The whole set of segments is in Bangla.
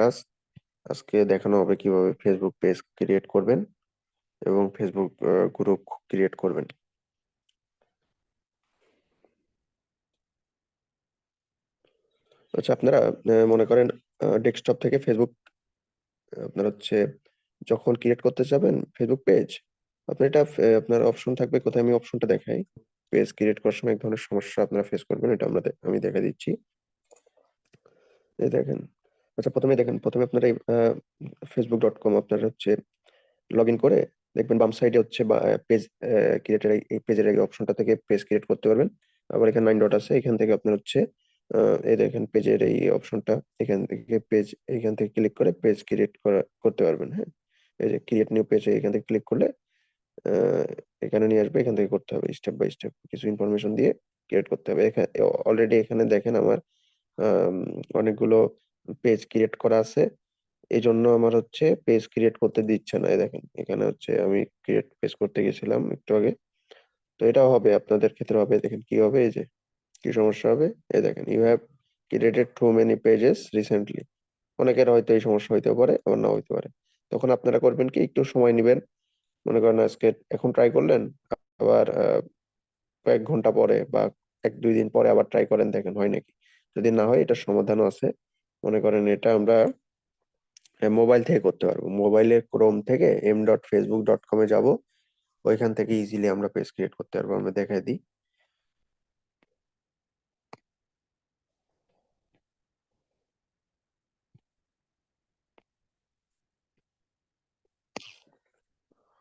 ক্লাস। আজকে দেখানো হবে কিভাবে ফেসবুক পেজ ক্রিয়েট করবেন এবং ফেসবুক গ্রুপ ক্রিয়েট করবেন। আচ্ছা, আপনারা মনে করেন ডেস্কটপ থেকে ফেসবুক আপনার হচ্ছে যখন ক্রিয়েট করতে যাবেন ফেসবুক পেজ, আপনি এটা আপনার অপশন থাকবে কোথায়, আমি অপশনটা দেখাই। পেজ ক্রিয়েট করার সময় এক ধরনের সমস্যা আপনারা ফেস করবেন, এটা আমি দেখা দিচ্ছি। এই দেখেন। আচ্ছা, প্রথমে আপনারা facebook.com আপনার হচ্ছে লগ ইন করে দেখবেন বাম সাইডে হচ্ছে বা পেজ ক্রিয়েটের এই পেজের এই অপশনটা থেকে পেজ ক্রিয়েট করতে পারবেন। আবার এখানে 9 ডট আছে, এখান থেকে আপনার হচ্ছে এই দেখেন পেজের এই অপশনটা, এখান থেকে ক্লিক করে পেজ ক্রিয়েট করতে পারবেন। হ্যাঁ, এই যে ক্রিয়েট নিউ পেজ, এখান থেকে ক্লিক করলে আহ, এখানে নিয়ে আসবে, এখান থেকে করতে হবে স্টেপ বাই স্টেপ কিছু ইনফরমেশন দিয়ে ক্রিয়েট করতে হবে। এখানে অলরেডি এখানে দেখেন আমার আম, অনেকগুলো পেজ ক্রিয়েট করা আছে, এই জন্য আমার হচ্ছে পেজ ক্রিয়েট করতে দিচ্ছে না। এই দেখেন এখানে হচ্ছে আমি ক্রিয়েট পেজ করতে গেছিলাম একটু আগে, তো এটাও হবে, আপনাদের ক্ষেত্রে হবে। দেখেন কি হবে, এই যে কি সমস্যা হবে। এই দেখেন you have created too many pages recently. অনেকের হয়তো এই সমস্যা হইতে পারে, আবার না হইতে পারে। তখন আপনারা করবেন কি, একটু সময় নেবেন। মনে করেন আজকে এখন ট্রাই করলেন, আবার কয়েক ঘন্টা পরে বা 1-2 দিন পরে আবার ট্রাই করেন, দেখেন হয় নাকি। যদি না হয় এটার সমাধানও আছে। মনে করেন এটা আমরা মোবাইল থেকে করতে পারবো। মোবাইলের ক্রোম থেকে m.facebook.com এ যাব, ওইখান থেকে ইজিলি আমরা পেজ ক্রিয়েট করতে পারবো। আমরা দেখাই দিই।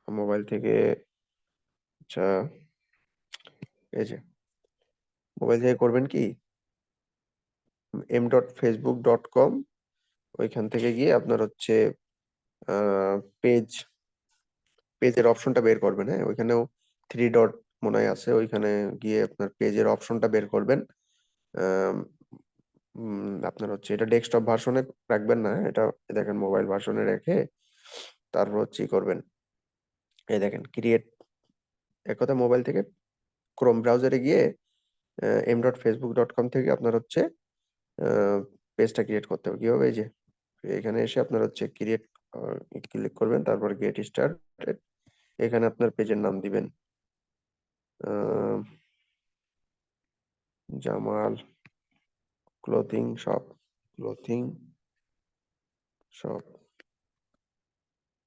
মোবাইল থেকে, আচ্ছা, এই যে মোবাইল থেকে করবেন কি, m.facebook.com, ওইখান থেকে গিয়ে আপনার হচ্ছে পেজ পেজের অপশনটা বের করবেন। হ্যাঁ, ওইখানেও 3 ডট মনে হয় আছে, ওইখানে গিয়ে আপনার পেজের অপশনটা বের করবেন। আম, আপনার হচ্ছে এটা ডেস্কটপ ভার্সনে রাখবেন না, এটা দেখেন মোবাইল ভার্সনে রেখে তারপর হচ্ছে ই করবেন। এই দেখেন ক্রিয়েট, এক কথা মোবাইল থেকে ক্রোম ব্রাউজারে গিয়ে m.facebook.com থেকে আপনার হচ্ছে পেজটা ক্রিয়েট করতে হবে। কিভাবে, এই যে এখানে এসে আপনার হচ্ছে ক্রিয়েট ক্লিক করবেন, তারপর গেট স্টার্টেড। এখানে আপনার পেজের নাম দিবেন আহ, Jamal clothing shop, clothing shop,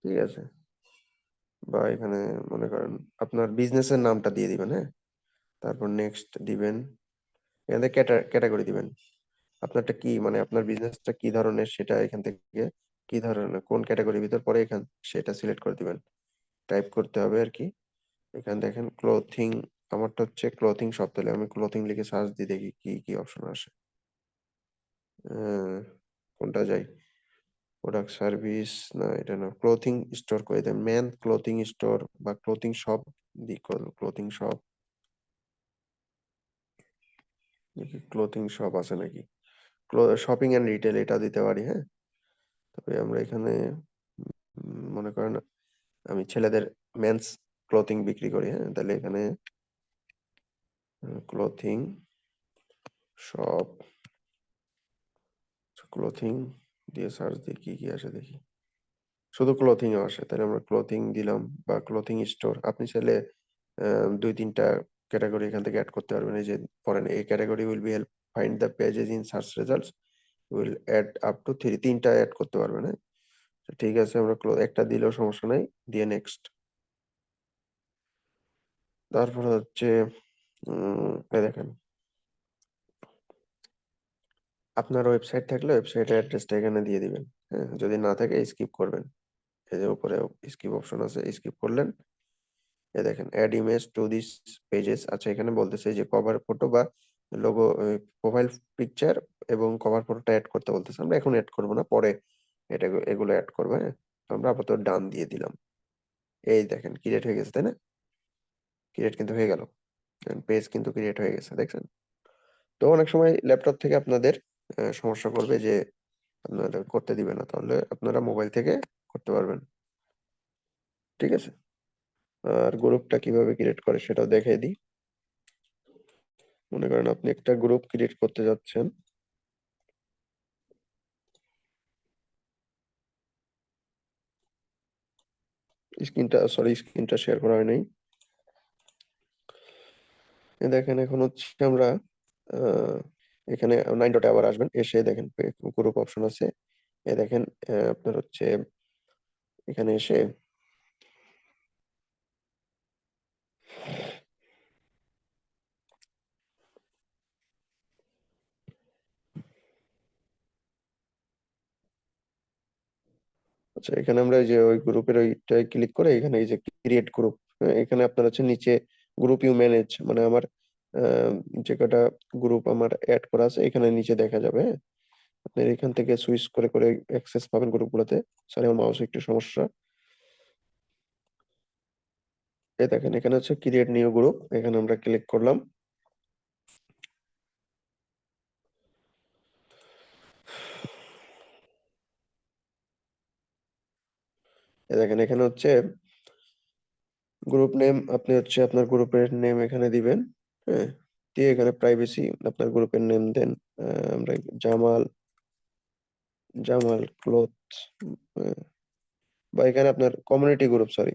ঠিক আছে। বা এখানে মনে করেন আপনার বিজনেসের নামটা দিয়ে দিবেন। হ্যাঁ, তারপর নেক্সট দিবেন। এখানে ক্যাটাগরি দিবেন, আপনারটা কি, মানে আপনার বিজনেসটা কি ধরনের সেটা এখান থেকে, কি ধরনের কোন ক্যাটাগরির ভিতর পড়ে এখান সেটা সিলেক্ট করে দিবেন। টাইপ করতে হবে আর কি। এখানে দেখেন ক্লোথিং, আমারটা হচ্ছে ক্লোথিং শপ, তাহলে আমি ক্লোথিং লিখে সার্চ দিয়ে দেখি কি কি অপশন আসে। আহ, কোনটা যাই, প্রোডাক্ট সার্ভিস, না এটা না, ক্লোথিং স্টোর করে দেন, ম্যান ক্লোথিং স্টোর বা ক্লোথিং শপ, দি ক্লোথিং শপ, দেখি ক্লোথিং শপ আছে নাকি। শপিং এন্ড রিটেল এটা দিতে পারি। হ্যাঁ, তবে আমরা এখানে মনে করেন আমি ছেলেদের মেন্স ক্লোথিং বিক্রি করি। হ্যাঁ, তাহলে এখানে ক্লোথিং শপ, ক্লোথিং দিয়ে সার্চ দিয়ে কি কি আসে দেখি। শুধু ক্লোথিং আসে, তাহলে আমরা ক্লোথিং দিলাম, বা ক্লোথিং স্টোর। আপনি চাইলে 2-3টা ক্যাটাগরি এখান থেকে অ্যাড করতে পারবেন। এই যে পড়েন, এই category will be help find the pages in search results, will add up to 3টা অ্যাড করতে পারবেন। হ্যাঁ, তো ঠিক আছে, আমরা একটা দিলেও সমস্যা নাই, দিয়ে নেক্সট। তারপর হচ্ছে এই দেখেন আপনার ওয়েবসাইট থাকলে ওয়েবসাইটের অ্যাড্রেসটা এখানে দিয়ে দিবেন। হ্যাঁ, যদি না থাকে স্কিপ করবেন। এই যে উপরে স্কিপ অপশন আছে, স্কিপ করলেন। এই দেখেন add image to this pages. আচ্ছা, এখানে বলতেছে যে কভার ফটো বা লোগো, প্রোফাইল পিকচার এবং কভার ফটোটা অ্যাড করতে বলতেছে। আমরা এখন অ্যাড করবো না, পরে এগুলো অ্যাড করবো। হ্যাঁ, তো আমরা আপাতত ডান দিয়ে দিলাম। এই দেখেন ক্রিয়েট হয়ে গেছে, তাই না? ক্রিয়েট কিন্তু হয়ে গেল, পেজ কিন্তু ক্রিয়েট হয়ে গেছে, দেখছেন? তো অনেক সময় ল্যাপটপ থেকে আপনাদের সমস্যা করবে যে আপনারা করতে দিবে না, তাহলে আপনারা মোবাইল থেকে করতে পারবেন। ঠিক আছে, আর গ্রুপটা কিভাবে ক্রিয়েট করে সেটাও দেখিয়ে দিই। মনে করেন আপনি একটা গ্রুপ ক্রিয়েট করতে যাচ্ছেন, স্ক্রিনটা শেয়ার করা হয় নাই। দেখেন এখন হচ্ছে আমরা আহ, এখানে 9 ডটে আবার আসবেন, এসে দেখেন গ্রুপ অপশন আছে। দেখেন আপনার হচ্ছে এখানে এসে আচ্ছা, এখানে আমরা এই যে ওই গ্রুপের ওইটাই ক্লিক করে এখানে এই যে ক্রিয়েট গ্রুপ, এখানে আপনার হচ্ছে নিচে গ্রুপ ইউ ম্যানেজ, মানে আমার আহ, যে কটা গ্রুপ আমার অ্যাড করা আছে এখানে নিচে দেখা যাবে, হ্যাঁ। আপনার এখান থেকে সুইচ করে করে অ্যাক্সেস পাবেন গ্রুপগুলোতে। সরি, আমার মাউসে একটু সমস্যা। এই দেখেন এখানে হচ্ছে ক্রিয়েট নিউ গ্রুপ, এখানে আমরা ক্লিক করলাম। এই দেখেন এখানে হচ্ছে গ্রুপ নেম, আপনি হচ্ছে আপনার গ্রুপের নেম এখানে দিবেন, হ্যাঁ। দিয়ে এখানে প্রাইভেসি আপনার গ্রুপের নেম দেন। আমরা জামাল জামাল ক্লথ, বা এখানে আপনার community group, sorry,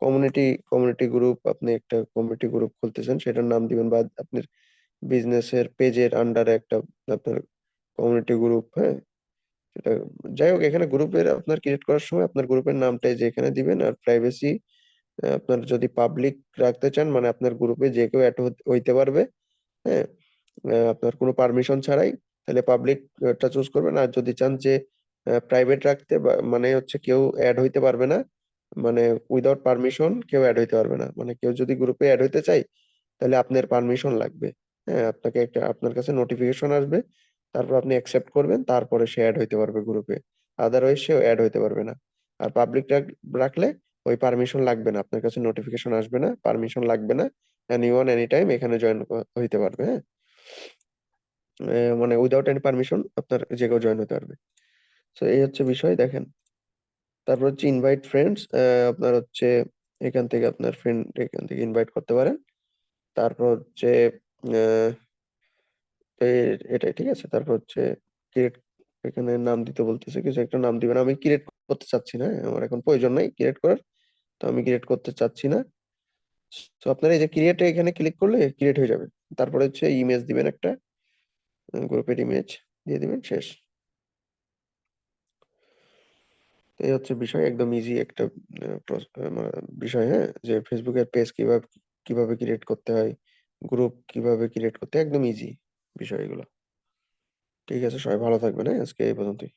community community group, আপনি একটা কমিউনিটি গ্রুপ খুলতেছেন সেটার নাম দিবেন, বা আপনার বিজনেসের পেজের আন্ডারে একটা আপনার কমিউনিটি গ্রুপ, হ্যাঁ। সেটা যাই হোক, এখানে গ্রুপের আপনার ক্রিয়েট করার সময় আপনার গ্রুপের নামটাই যে এখানে দিবেন। আর প্রাইভেসি আপনার যদি পাবলিক রাখতে চান, মানে আপনার গ্রুপে যে কেউ অ্যাড হইতে পারবে, হ্যাঁ। আপনার কোনো পারমিশন ছাড়াই, তাহলে পাবলিকটা চুজ করবেন। আর যদি চান যে প্রাইভেট রাখতে, মানে হচ্ছে কেউ অ্যাড হইতে পারবে না, মানে উইদাউট পারমিশন কেউ অ্যাড হইতে পারবে না, মানে কেউ যদি গ্রুপে অ্যাড হইতে চাই তাহলে আপনার পারমিশন লাগবে, হ্যাঁ। আপনাকে একটা আপনার কাছে নোটিফিকেশন আসবে, তারপর আপনি অ্যাকসেপ্ট করবেন, তারপরে সে অ্যাড হইতে পারবে গ্রুপে। আদারওয়াইজ সে অ্যাড হইতে পারবে না। আর পাবলিক রাখলে ওই পারমিশন লাগবে না, আপনার কাছে নোটিফিকেশন আসবে না, পারমিশন লাগবে না, এনিওয়ান এনি টাইম এখানে জয়েন হইতে পারবে, হ্যাঁ। মানে উইদাউট এনি পারমিশন আপনার যে কেউ জয়েন হতে পারবে। তো এই হচ্ছে বিষয়, দেখেন। তারপর হচ্ছে ইনভাইট ফ্রেন্ডস, আপনার হচ্ছে এখান থেকে আপনার ফ্রেন্ড এখান থেকে ইনভাইট করতে পারেন। তারপর হচ্ছে আহ, এটাই ঠিক আছে। তারপর হচ্ছে ক্রিয়েট, এখানে নাম দিতে বলতেছে, কিছু একটা নাম দিবেন। আমি ক্রিয়েট করতে চাচ্ছি না, হ্যাঁ, আমার এখন প্রয়োজন নাই ক্রিয়েট করার, তো আমি ক্রিয়েট করতে চাচ্ছি না। তো আপনার এই যে ক্রিয়েটে এখানে ক্লিক করলে ক্রিয়েট হয়ে যাবে। তারপরে হচ্ছে ইমেজ দিবেন একটা, গ্রুপের ইমেজ দিয়ে দিবেন, শেষ। তো এই হচ্ছে বিষয়, একদম ইজি একটা বিষয়, হ্যাঁ, যে ফেসবুকের পেজ কিভাবে কিভাবে ক্রিয়েট করতে হয়, গ্রুপ কিভাবে ক্রিয়েট করতে হয়, একদম ইজি বিষয় এগুলো। ঠিক আছে, সবাই ভালো থাকবেন, হ্যাঁ, আজকে এই পর্যন্তই।